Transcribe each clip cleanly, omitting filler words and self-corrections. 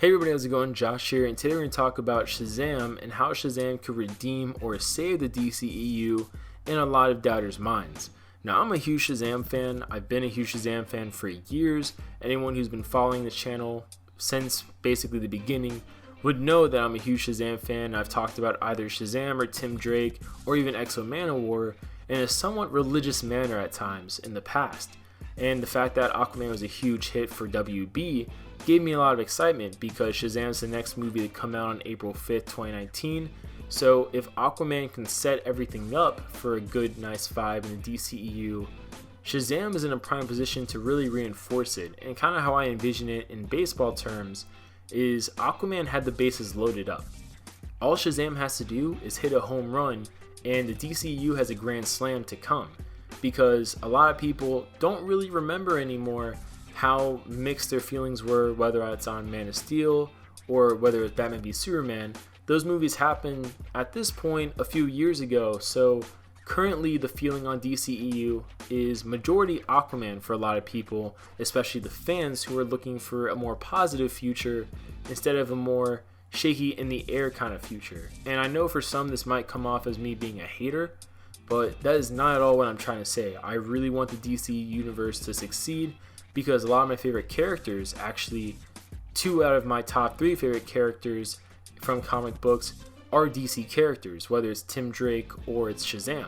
Hey everybody, how's it going? Josh here, and today we're going to talk about Shazam and how Shazam could redeem or save the DCEU in a lot of doubters' minds. Now, I'm a huge Shazam fan. I've been a huge Shazam fan for years. Anyone who's been following the channel since basically the beginning would know that I'm a huge Shazam fan. I've talked about either Shazam or Tim Drake or even Exo Manowar in a somewhat religious manner at times in the past. And the fact that Aquaman was a huge hit for WB gave me a lot of excitement because Shazam's the next movie to come out on April 5th, 2019. So if Aquaman can set everything up for a good, nice vibe in the DCEU, Shazam is in a prime position to really reinforce it. And kind of how I envision it in baseball terms is Aquaman had the bases loaded up. All Shazam has to do is hit a home run and the DCEU has a grand slam to come. Because a lot of people don't really remember anymore how mixed their feelings were, whether it's on Man of Steel or whether it's Batman v Superman. Those movies happened at this point a few years ago, so currently the feeling on DCEU is majority Aquaman for a lot of people, especially the fans who are looking for a more positive future instead of a more shaky in the air kind of future. And I know for some this might come off as me being a hater, but that is not at all what I'm trying to say. I really want the DC universe to succeed because a lot of my favorite characters, actually 2 out of my top 3 favorite characters from comic books, are DC characters, whether it's Tim Drake or it's Shazam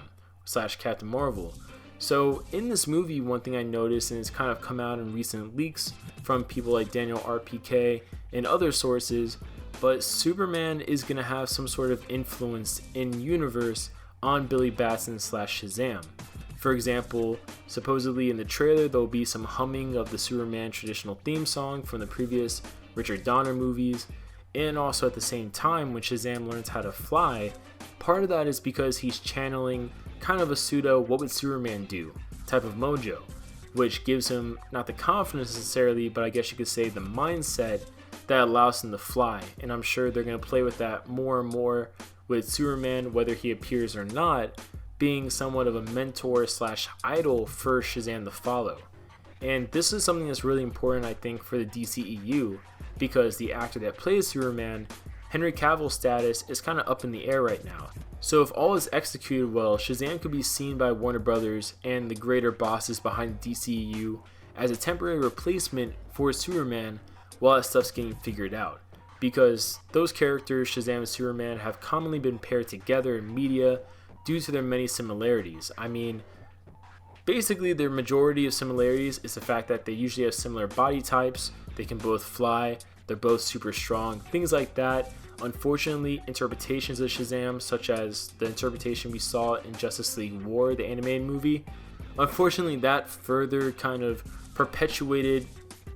/ Captain Marvel. So in this movie, one thing I noticed, and it's kind of come out in recent leaks from people like Daniel RPK and other sources, but Superman is going to have some sort of influence in universe on Billy Batson / Shazam. For example, supposedly in the trailer there'll be some humming of the Superman traditional theme song from the previous Richard Donner movies, and also at the same time when Shazam learns how to fly, part of that is because he's channeling kind of a pseudo what would Superman do type of mojo, which gives him not the confidence necessarily, but I guess you could say the mindset that allows him to fly. And I'm sure they're going to play with that more and more with Superman, whether he appears or not, being somewhat of a mentor / idol for Shazam to follow. And this is something that's really important, I think, for the DCEU, because the actor that plays Superman, Henry Cavill's status is kind of up in the air right now. So if all is executed well, Shazam could be seen by Warner Brothers and the greater bosses behind the DCEU as a temporary replacement for Superman while that stuff's getting figured out. Because those characters, Shazam and Superman, have commonly been paired together in media due to their many similarities. I mean, basically their majority of similarities is the fact that they usually have similar body types, they can both fly, they're both super strong, things like that. Unfortunately, interpretations of Shazam, such as the interpretation we saw in Justice League War, the animated movie, unfortunately that further kind of perpetuated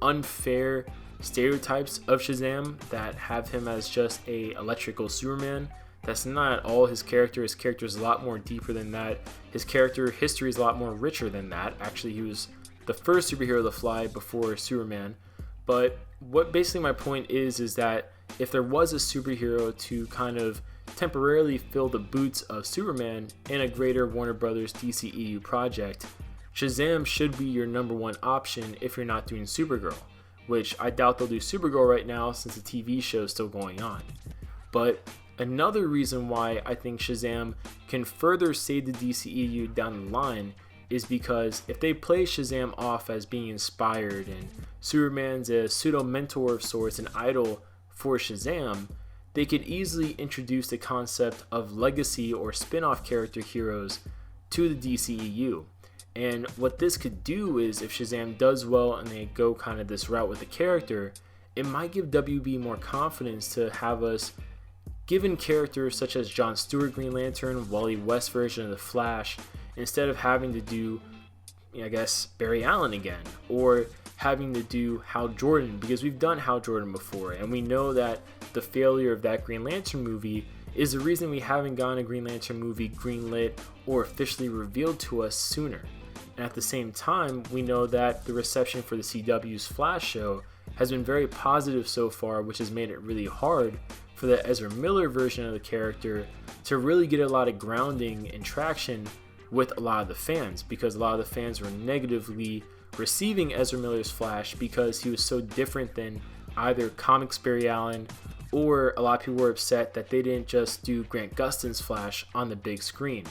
unfair stereotypes of Shazam that have him as just a electrical Superman. That's not at all his character. His character is a lot more deeper than that. His character history is a lot more richer than that. Actually, he was the first superhero to fly before Superman. But what basically my point is that if there was a superhero to kind of temporarily fill the boots of Superman in a greater Warner Brothers DCEU project, Shazam should be your number one option if you're not doing Supergirl, which I doubt they'll do Supergirl right now since the TV show is still going on. But another reason why I think Shazam can further save the DCEU down the line is because if they play Shazam off as being inspired and Superman's a pseudo mentor of sorts, an idol for Shazam, they could easily introduce the concept of legacy or spin-off character heroes to the DCEU. And what this could do is if Shazam does well and they go kind of this route with the character, it might give WB more confidence to have us given characters such as Jon Stewart Green Lantern, Wally West version of the Flash, instead of having to do, I guess, Barry Allen again, or having to do Hal Jordan, because we've done Hal Jordan before, and we know that the failure of that Green Lantern movie is the reason we haven't gotten a Green Lantern movie greenlit or officially revealed to us sooner. And at the same time, we know that the reception for the CW's Flash show has been very positive so far, which has made it really hard for the Ezra Miller version of the character to really get a lot of grounding and traction with a lot of the fans, because a lot of the fans were negatively receiving Ezra Miller's Flash because he was so different than either comics Barry Allen, or a lot of people were upset that they didn't just do Grant Gustin's Flash on the big screen.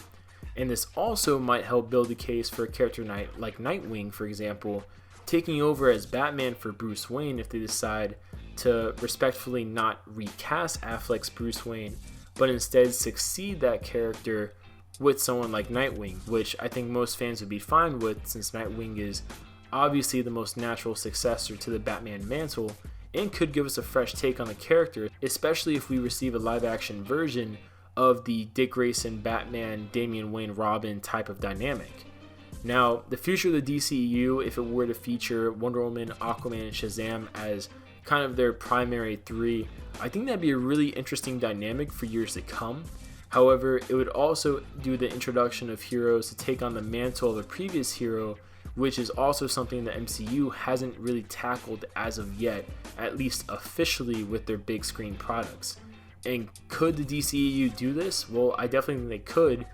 And this also might help build a case for a character like Nightwing, for example, taking over as Batman for Bruce Wayne if they decide to respectfully not recast Affleck's Bruce Wayne, but instead succeed that character with someone like Nightwing, which I think most fans would be fine with, since Nightwing is obviously the most natural successor to the Batman mantle and could give us a fresh take on the character, especially if we receive a live action version of the Dick Grayson Batman, Damian Wayne Robin type of dynamic. Now, the future of the DCEU, if it were to feature Wonder Woman, Aquaman, and Shazam as kind of their primary three, I think that'd be a really interesting dynamic for years to come. However, it would also do the introduction of heroes to take on the mantle of a previous hero, which is also something the MCU hasn't really tackled as of yet, at least officially with their big screen products. And could the DCEU do this? Well, I definitely think they could.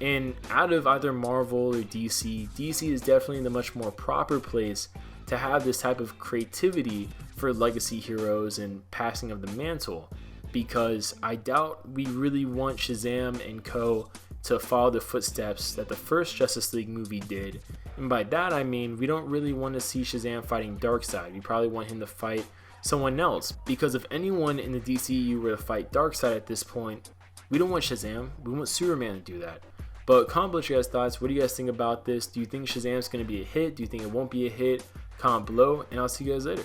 And out of either Marvel or DC is definitely the much more proper place to have this type of creativity for legacy heroes and passing of the mantle, because I doubt we really want Shazam and co to follow the footsteps that the first Justice League movie did. And by that I mean we don't really want to see Shazam fighting Darkseid. We probably want him to fight someone else, because if anyone in the DCEU were to fight Darkseid at this point, we don't want Shazam, we want Superman to do that. But comment below your guys' thoughts. What do you guys think about this? Do you think Shazam's going to be a hit? Do you think it won't be a hit? Comment below, and I'll see you guys later.